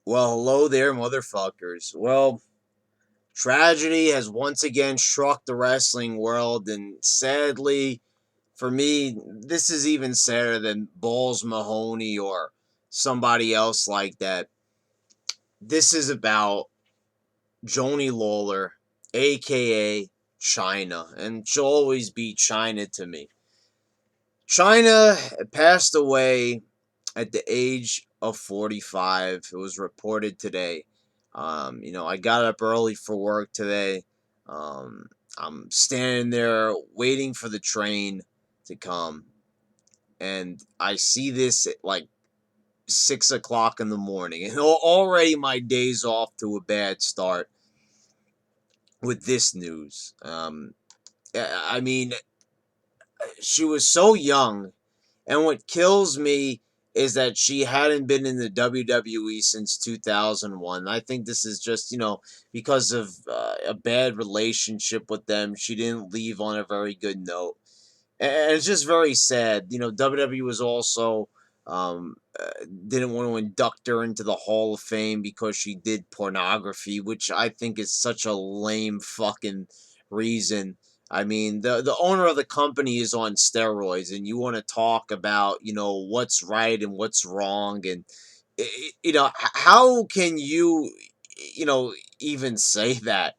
Well, hello there, motherfuckers. Well, tragedy has once again struck the wrestling world, and sadly, for me, this is even sadder than Balls Mahoney or somebody else like that. This is about Joni Lawler, aka Chyna, and she'll always be Chyna to me. Chyna passed away at the age of 45. It was reported today. I got up early for work today. I'm standing there waiting for the train to come, and I see this at like 6 o'clock in the morning, and already my day's off to a bad start with this news. I mean, she was so young. And what kills me is that she hadn't been in the WWE since 2001. I think this is just, because of a bad relationship with them. She didn't leave on a very good note. And it's just very sad. WWE was also didn't want to induct her into the Hall of Fame because she did pornography, which I think is such a lame fucking reason. I mean, the owner of the company is on steroids, and you want to talk about what's right and what's wrong, and how can you even say that?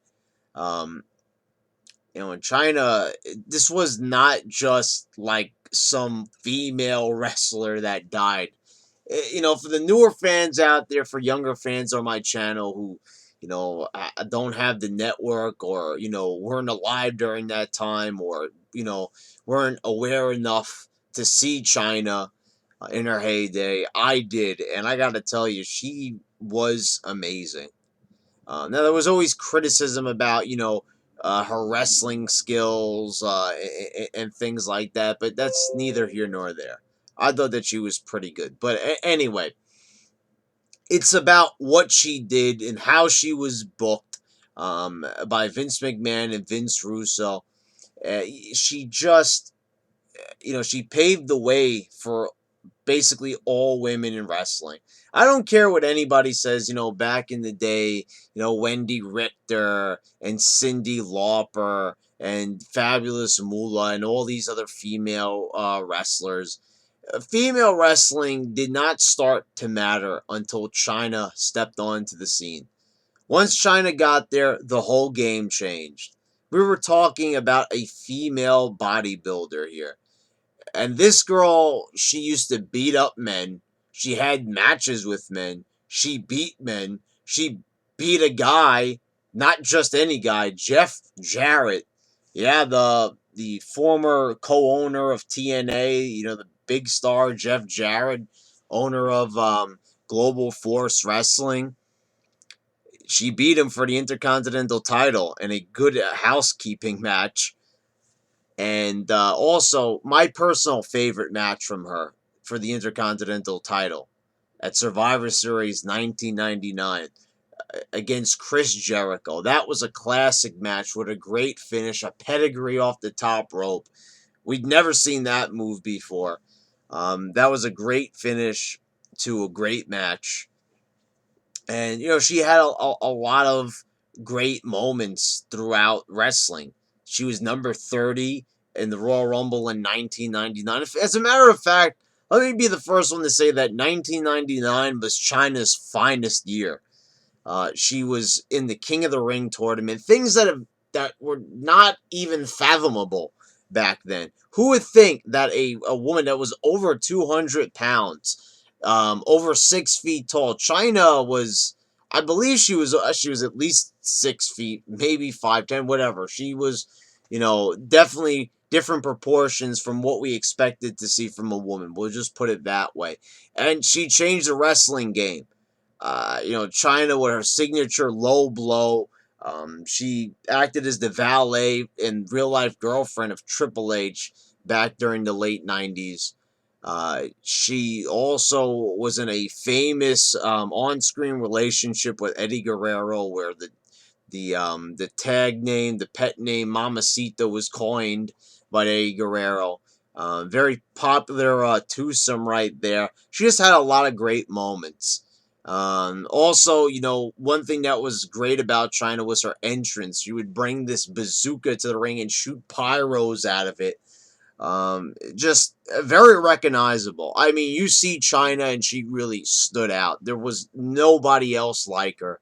Um, in China, this was not just like some female wrestler that died. For the newer fans out there, for younger fans on my channel who, don't have the network or, weren't alive during that time or, weren't aware enough to see China in her heyday, I did. And I got to tell you, she was amazing. Now there was always criticism about her wrestling skills and things like that, but that's neither here nor there. I thought that she was pretty good, but anyway, it's about what she did and how she was booked by Vince McMahon and Vince Russo. Uh, she just, she paved the way for basically all women in wrestling. I don't care what anybody says, back in the day, Wendy Richter and Cyndi Lauper and Fabulous Moolah and all these other female wrestlers. Female wrestling did not start to matter until China stepped onto the scene. Once China got there, the whole game changed. We were talking about a female bodybuilder here. And this girl, she used to beat up men. She had matches with men. She beat men. She beat a guy, not just any guy, Jeff Jarrett. Yeah, the former co-owner of TNA, the big star Jeff Jarrett, owner of Global Force Wrestling. She beat him for the Intercontinental title in a good housekeeping match. And also, my personal favorite match from her for the Intercontinental title at Survivor Series 1999 against Chris Jericho. That was a classic match with a great finish, a pedigree off the top rope. We'd never seen that move before. That was a great finish to a great match. And, she had a lot of great moments throughout wrestling. She was number 30 in the Royal Rumble in 1999. As a matter of fact, let me be the first one to say that 1999 was China's finest year. She was in the King of the Ring tournament, things that were not even fathomable back then. Who would think that a woman that was over 200 pounds, over 6 feet tall, China was, I believe she was at least 6 feet, maybe 5'10", whatever. She was, definitely different proportions from what we expected to see from a woman. We'll just put it that way. And she changed the wrestling game. China with her signature low blow. She acted as the valet and real life girlfriend of Triple H back during the late 90s. She also was in a famous on-screen relationship with Eddie Guerrero, where the tag name, the pet name Mamacita was coined by Eddie Guerrero. Very popular twosome right there. She just had a lot of great moments. Also, one thing that was great about China was her entrance. She would bring this bazooka to the ring and shoot pyros out of it. Just very recognizable. I mean, you see China and she really stood out. There was nobody else like her.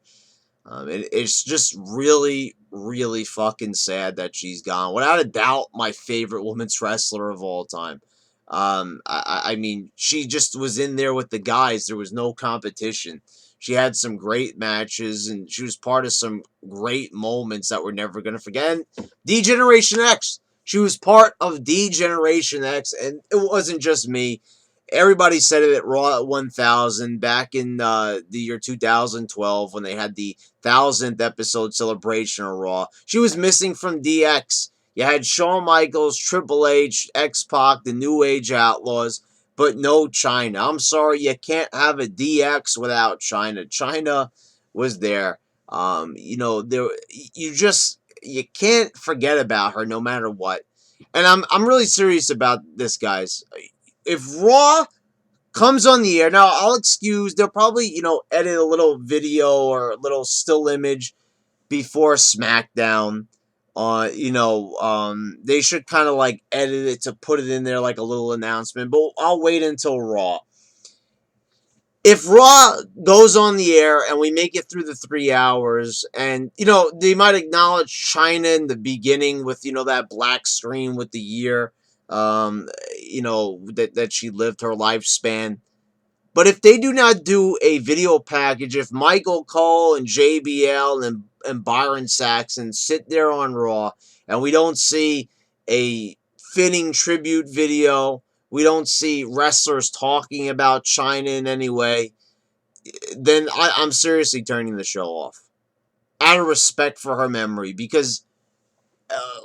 It's just really, really fucking sad that she's gone. Without a doubt, my favorite women's wrestler of all time. I mean, she just was in there with the guys. There was no competition. She had some great matches, and she was part of some great moments that we're never gonna forget. And D-Generation X. She was part of D-Generation X, and it wasn't just me. Everybody said it at Raw at 1000 back in the year 2012 when they had the 1000th episode celebration of Raw. She was missing from DX. You had Shawn Michaels, Triple H, X-Pac, the New Age Outlaws, but no Chyna. I'm sorry, you can't have a DX without Chyna. Chyna was there. There you can't forget about her no matter what. And I'm really serious about this, guys. If Raw comes on the air, now I'll excuse, they'll probably, edit a little video or a little still image before SmackDown. They should kind of like edit it to put it in there like a little announcement, but I'll wait until Raw. If Raw goes on the air and we make it through the 3 hours, and they might acknowledge Chyna in the beginning with that black screen with the year, that she lived her lifespan. But if they do not do a video package, if Michael Cole and JBL and Byron Saxon sit there on Raw and we don't see a fitting tribute video, we don't see wrestlers talking about China in any way, then I'm seriously turning the show off. Out of respect for her memory. Because,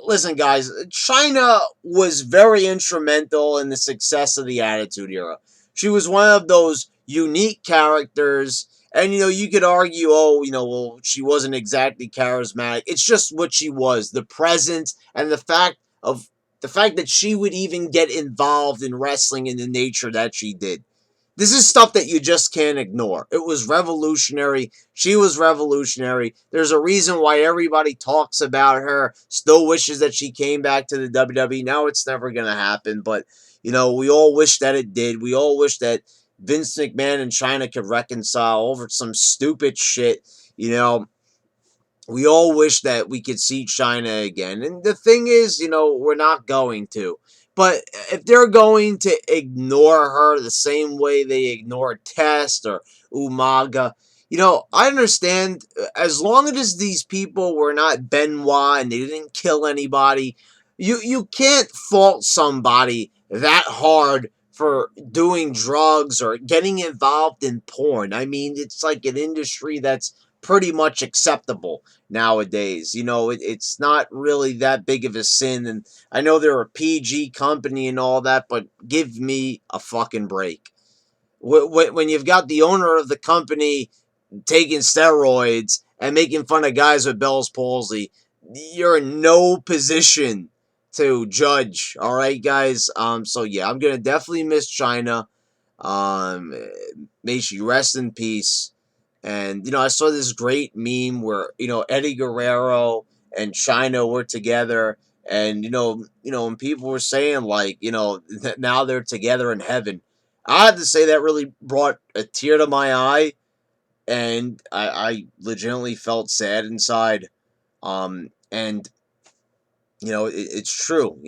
listen, guys, China was very instrumental in the success of the Attitude Era. She was one of those unique characters. And, you could argue, well, she wasn't exactly charismatic. It's just what she was. The presence and the fact that she would even get involved in wrestling in the nature that she did. This is stuff that you just can't ignore. It was revolutionary. She was revolutionary. There's a reason why everybody talks about her, still wishes that she came back to the WWE. Now it's never going to happen, but, we all wish that it did. We all wish that Vince McMahon and Chyna could reconcile over some stupid shit. We all wish that we could see Chyna again. And the thing is, we're not going to. But if they're going to ignore her the same way they ignore Test or Umaga, I understand as long as these people were not Benoit and they didn't kill anybody, you can't fault somebody that hard for doing drugs or getting involved in porn. I mean, it's like an industry that's pretty much acceptable nowadays. It's not really that big of a sin. And I know they're a PG company and all that, but give me a fucking break. When you've got the owner of the company taking steroids and making fun of guys with Bell's palsy, you're in no position to judge. All right, guys. So yeah, I'm gonna definitely miss Chyna. Um, May she rest in peace. And I saw this great meme where Eddie Guerrero and Chyna were together, and when people were saying like that now they're together in heaven, I have to say that really brought a tear to my eye, and I legitimately felt sad inside. And it's true.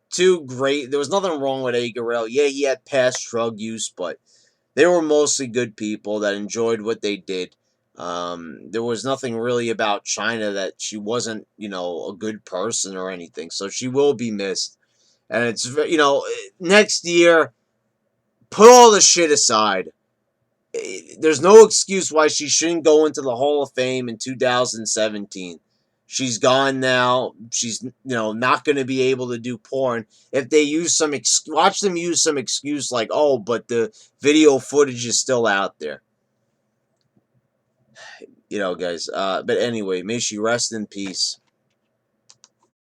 Two great. There was nothing wrong with Eddie Guerrero. Yeah, he had past drug use, but they were mostly good people that enjoyed what they did. There was nothing really about Chyna that she wasn't, a good person or anything. So she will be missed. And it's, next year, put all the shit aside. There's no excuse why she shouldn't go into the Hall of Fame in 2017. She's gone now. She's not going to be able to do porn. If they use watch them use some excuse like, oh, but the video footage is still out there. Guys. But anyway, may she rest in peace.